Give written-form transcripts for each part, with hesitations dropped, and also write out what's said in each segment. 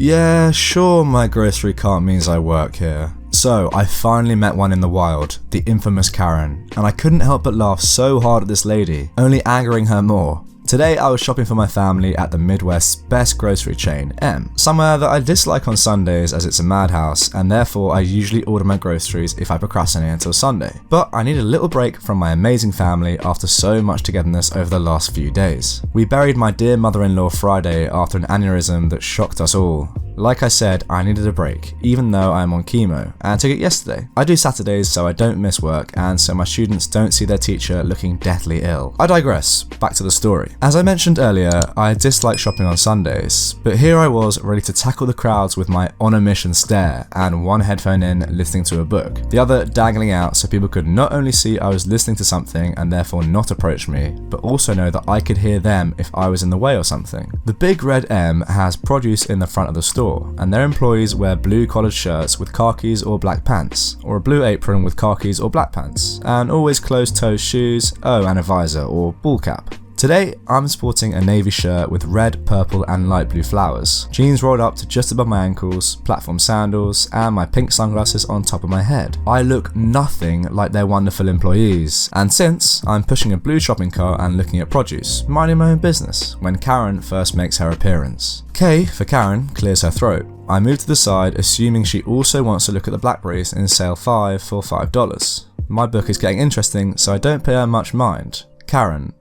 Yeah, sure, my grocery cart means I work here. So, I finally met one in the wild, the infamous Karen, and I couldn't help but laugh so hard at this lady, only angering her more. Today I was shopping for my family at the Midwest's best grocery chain, M, somewhere that I dislike on Sundays as it's a madhouse, and therefore I usually order my groceries if I procrastinate until Sunday. But I need a little break from my amazing family after so much togetherness over the last few days. We buried my dear mother-in-law Friday after an aneurysm that shocked us all. Like I said, I needed a break, even though I'm on chemo, and took it yesterday. I do Saturdays so I don't miss work, and so my students don't see their teacher looking deathly ill. I digress, back to the story. As I mentioned earlier, I dislike shopping on Sundays, but here I was ready to tackle the crowds with my on a mission stare, and one headphone in listening to a book, the other dangling out so people could not only see I was listening to something and therefore not approach me, but also know that I could hear them if I was in the way or something. The big red M has produce in the front of the store, and their employees wear blue collared shirts with khakis or black pants, or a blue apron with khakis or black pants, and always closed-toed shoes, and a visor or ball cap. Today, I'm sporting a navy shirt with red, purple and light blue flowers, jeans rolled up to just above my ankles, platform sandals, and my pink sunglasses on top of my head. I look nothing like their wonderful employees, and since I'm pushing a blue shopping cart and looking at produce, minding my own business, when Karen first makes her appearance. K for Karen clears her throat. I move to the side, assuming she also wants to look at the blackberries in sale 5 for $5. My book is getting interesting, so I don't pay her much mind. Karen,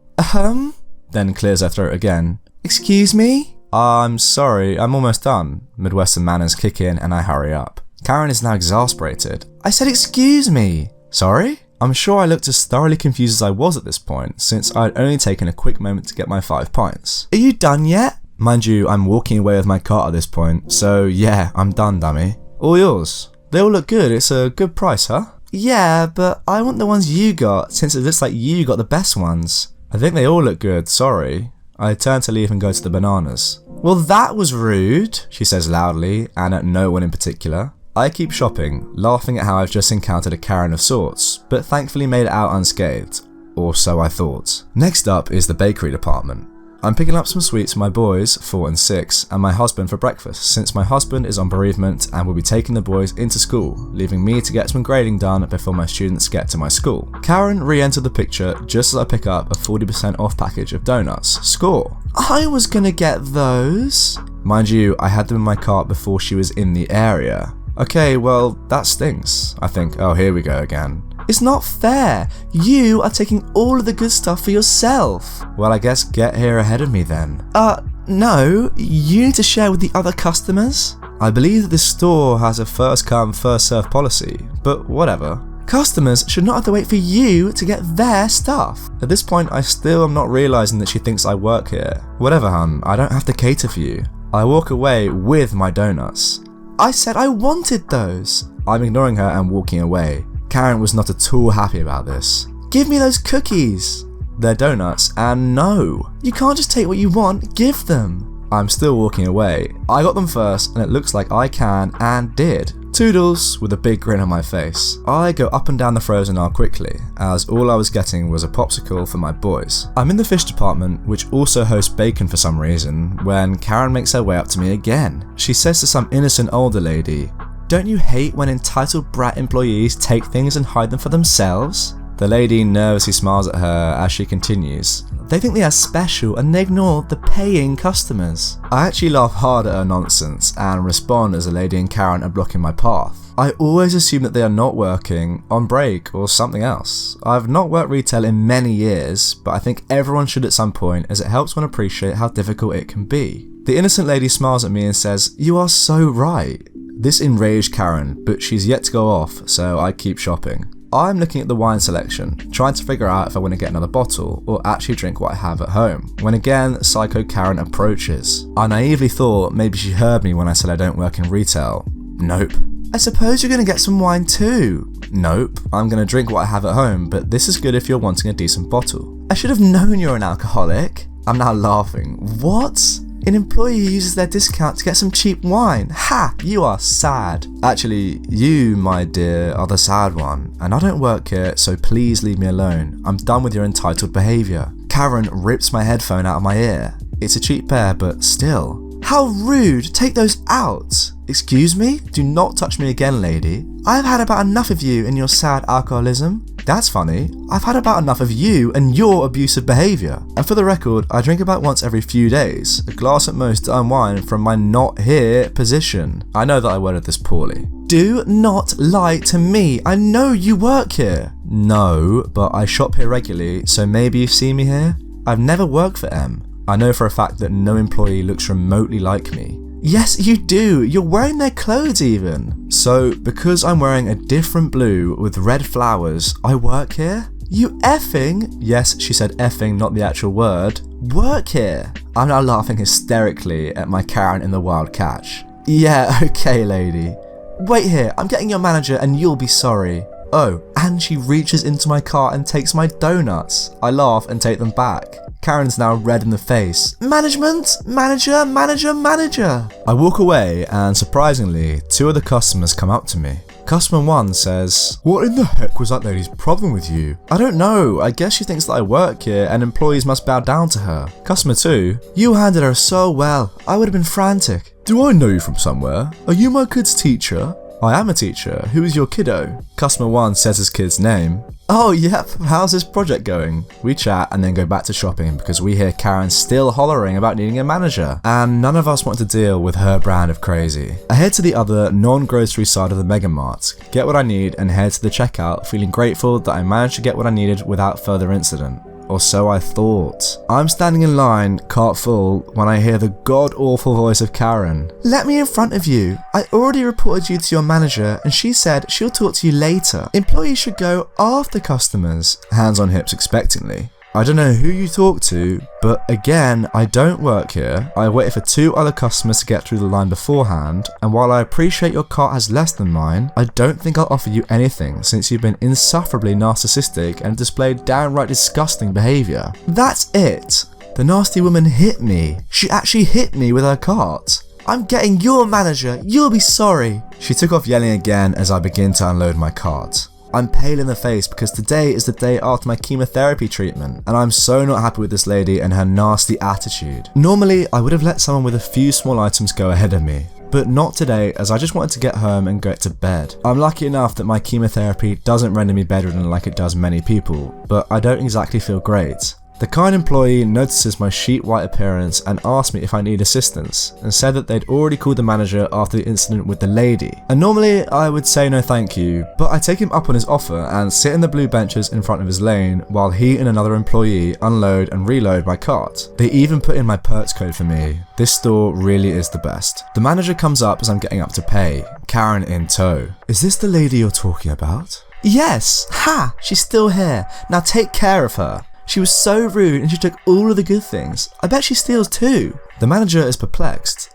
then clears her throat again. Excuse me? I'm sorry, I'm almost done. Midwestern manners kick in and I hurry up. Karen is now exasperated. I said excuse me. Sorry? I'm sure I looked as thoroughly confused as I was at this point, since I'd only taken a quick moment to get my 5 pints. Are you done yet? Mind you, I'm walking away with my cart at this point, so yeah, I'm done, dummy. All yours. They all look good, it's a good price, huh? Yeah, but I want the ones you got, since it looks like you got the best ones. I think they all look good, sorry. I turn to leave and go to the bananas. Well, that was rude, she says loudly, and at no one in particular. I keep shopping, laughing at how I've just encountered a Karen of sorts, but thankfully made it out unscathed. Or so I thought. Next up is the bakery department. I'm picking up some sweets for my boys, 4 and 6, and my husband for breakfast, since my husband is on bereavement and will be taking the boys into school, leaving me to get some grading done before my students get to my school. Karen re-entered the picture just as I pick up a 40% off package of donuts. Score! I was gonna get those. Mind you, I had them in my cart before she was in the area. Okay, well, that stinks. I think, oh, here we go again. It's not fair. You are taking all of the good stuff for yourself. Well, I guess get here ahead of me then. No, you need to share with the other customers. I believe that this store has a first come, first served policy, but whatever. Customers should not have to wait for you to get their stuff. At this point, I still am not realizing that she thinks I work here. Whatever, hun, I don't have to cater for you. I walk away with my donuts. I said I wanted those. I'm ignoring her and walking away. Karen was not at all happy about this. Give me those cookies. They're donuts, and no. You can't just take what you want, give them. I'm still walking away. I got them first, and it looks like I can and did. Toodles, with a big grin on my face. I go up and down the frozen aisle quickly, as all I was getting was a popsicle for my boys. I'm in the fish department, which also hosts bacon for some reason, when Karen makes her way up to me again. She says to some innocent older lady, "Don't you hate when entitled brat employees take things and hide them for themselves?" The lady nervously smiles at her as she continues. They think they are special and they ignore the paying customers. I actually laugh hard at her nonsense and respond as the lady and Karen are blocking my path. I always assume that they are not working, on break or something else. I've not worked retail in many years, but I think everyone should at some point, as it helps one appreciate how difficult it can be. The innocent lady smiles at me and says, "You are so right." This enraged Karen, but she's yet to go off, so I keep shopping. I'm looking at the wine selection, trying to figure out if I want to get another bottle or actually drink what I have at home, when again Psycho Karen approaches. I naively thought maybe she heard me when I said I don't work in retail. Nope. I suppose you're going to get some wine too. Nope. I'm going to drink what I have at home, but this is good if you're wanting a decent bottle. I should have known you're an alcoholic. I'm now laughing. What? An employee uses their discount to get some cheap wine. Ha! You are sad. Actually, you, my dear, are the sad one, and I don't work here, so please leave me alone. I'm done with your entitled behaviour. Karen rips my headphone out of my ear. It's a cheap pair, but still. How rude, take those out. Excuse me? Do not touch me again, lady. I've had about enough of you and your sad alcoholism. That's funny. I've had about enough of you and your abusive behaviour. And for the record, I drink about once every few days, a glass at most to unwind from my not here position. I know that I worded this poorly. Do not lie to me. I know you work here. No, but I shop here regularly, so maybe you've seen me here? I've never worked for M. I know for a fact that no employee looks remotely like me. Yes, you do. You're wearing their clothes even. So, because I'm wearing a different blue with red flowers, I work here? You effing, yes, she said effing, not the actual word, work here. I'm now laughing hysterically at my Karen in the wild catch. Yeah, okay, lady. Wait here, I'm getting your manager and you'll be sorry. Oh, and she reaches into my cart and takes my donuts. I laugh and take them back. Karen's now red in the face. Management! Manager! Manager! Manager! I walk away and surprisingly, 2 of the customers come up to me. Customer 1 says, "What in the heck was that lady's problem with you?" I don't know, I guess she thinks that I work here and employees must bow down to her. Customer 2, "You handled her so well, I would have been frantic." "Do I know you from somewhere? Are you my kid's teacher?" "I am a teacher. Who is your kiddo?" Customer 1 says his kid's name. "Oh yep, how's this project going?" We chat and then go back to shopping because we hear Karen still hollering about needing a manager, and none of us want to deal with her brand of crazy. I head to the other non-grocery side of the Mega Mart, get what I need and head to the checkout feeling grateful that I managed to get what I needed without further incident. Or so I thought. I'm standing in line, cart full, when I hear the god-awful voice of Karen. "Let me in front of you. I already reported you to your manager and she said she'll talk to you later. Employees should go after customers." Hands on hips expectantly. I don't know who you talk to, but again, I don't work here. I waited for 2 other customers to get through the line beforehand, and while I appreciate your cart has less than mine, I don't think I'll offer you anything since you've been insufferably narcissistic and displayed downright disgusting behaviour. That's it. The nasty woman hit me. She actually hit me with her cart. "I'm getting your manager, you'll be sorry." She took off yelling again as I begin to unload my cart. I'm pale in the face because today is the day after my chemotherapy treatment, and I'm so not happy with this lady and her nasty attitude. Normally, I would have let someone with a few small items go ahead of me, but not today as I just wanted to get home and get to bed. I'm lucky enough that my chemotherapy doesn't render me bedridden like it does many people, but I don't exactly feel great. The kind employee notices my sheet white appearance and asks me if I need assistance, and said that they'd already called the manager after the incident with the lady. And normally I would say no thank you, but I take him up on his offer and sit in the blue benches in front of his lane while he and another employee unload and reload my cart. They even put in my perks code for me. This store really is the best. The manager comes up as I'm getting up to pay, Karen in tow. "Is this the lady you're talking about?" "Yes! Ha! She's still here. Now take care of her. She was so rude and she took all of the good things. I bet she steals too." The manager is perplexed.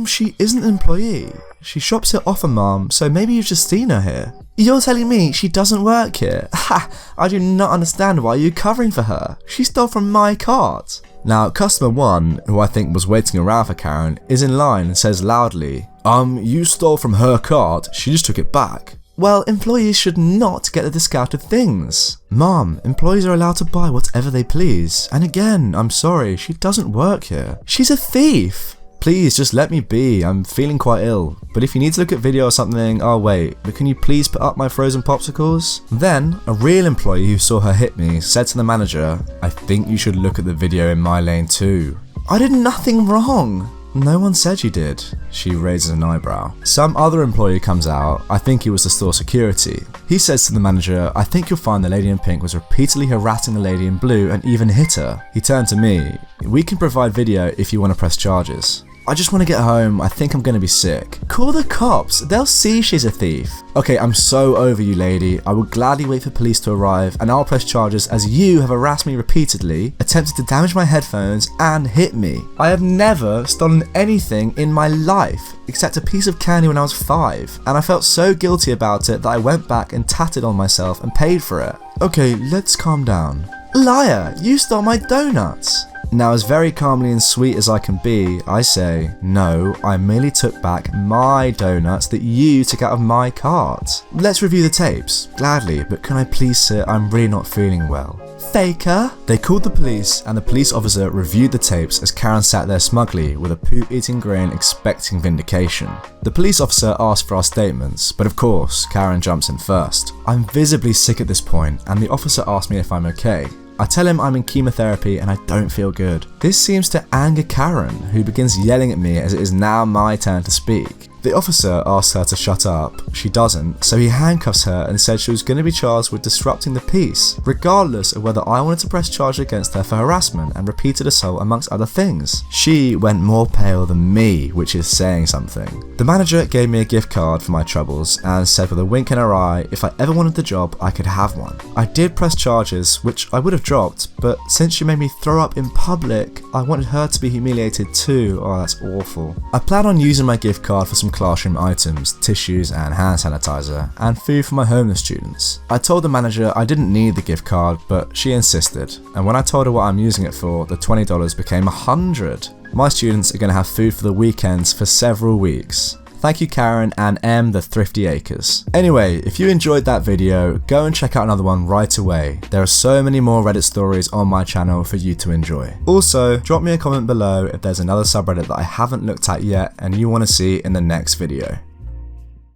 She isn't an employee. She shops here often, ma'am, so maybe you've just seen her here." "You're telling me she doesn't work here? Ha! I do not understand why you're covering for her. She stole from my cart." Now, customer 1, who I think was waiting around for Karen, is in line and says loudly, You stole from her cart, she just took it back." "Well, employees should not get the discounted things." "Mom, employees are allowed to buy whatever they please. And again, I'm sorry, she doesn't work here. She's a thief." "Please, just let me be. I'm feeling quite ill. But if you need to look at video or something, I'll wait. But can you please put up my frozen popsicles?" Then, a real employee who saw her hit me said to the manager, "I think you should look at the video in my lane too." "I did nothing wrong." "No one said you did." She raises an eyebrow. Some other employee comes out, I think he was the store security. He says to the manager, "I think you'll find the lady in pink was repeatedly harassing the lady in blue and even hit her." He turned to me, "We can provide video if you want to press charges." "I just want to get home, I think I'm going to be sick." "Call the cops, they'll see she's a thief." "Okay, I'm so over you, lady. I will gladly wait for police to arrive and I'll press charges as you have harassed me repeatedly, attempted to damage my headphones and hit me. I have never stolen anything in my life except a piece of candy when I was 5, and I felt so guilty about it that I went back and tatted on myself and paid for it." "Okay, let's calm down." "Liar, you stole my donuts." Now, as very calmly and sweet as I can be, I say, no, I merely took back my donuts that you took out of my cart. Let's review the tapes. Gladly, but can I please sir, I'm really not feeling well. Faker? They called the police and the police officer reviewed the tapes as Karen sat there smugly with a poop-eating grin expecting vindication. The police officer asked for our statements, but of course, Karen jumps in first. I'm visibly sick at this point and the officer asked me if I'm okay. I tell him I'm in chemotherapy and I don't feel good. This seems to anger Karen, who begins yelling at me as it is now my turn to speak. The officer asks her to shut up. She doesn't, so he handcuffs her and said she was going to be charged with disrupting the peace, regardless of whether I wanted to press charge against her for harassment and repeated assault amongst other things. She went more pale than me, which is saying something. The manager gave me a gift card for my troubles and said with a wink and a eye, if I ever wanted the job, I could have one. I did press charges, which I would have dropped, but since she made me throw up in public, I wanted her to be humiliated too. Oh, that's awful. I plan on using my gift card for some classroom items, tissues and hand sanitizer, and food for my homeless students. I told the manager I didn't need the gift card, but she insisted, and when I told her what I'm using it for, the $20 became $100. My students are going to have food for the weekends for several weeks. Thank you Karen and M the Thrifty Acres. Anyway, if you enjoyed that video, go and check out another one right away. There are so many more Reddit stories on my channel for you to enjoy. Also, drop me a comment below if there's another subreddit that I haven't looked at yet and you want to see in the next video.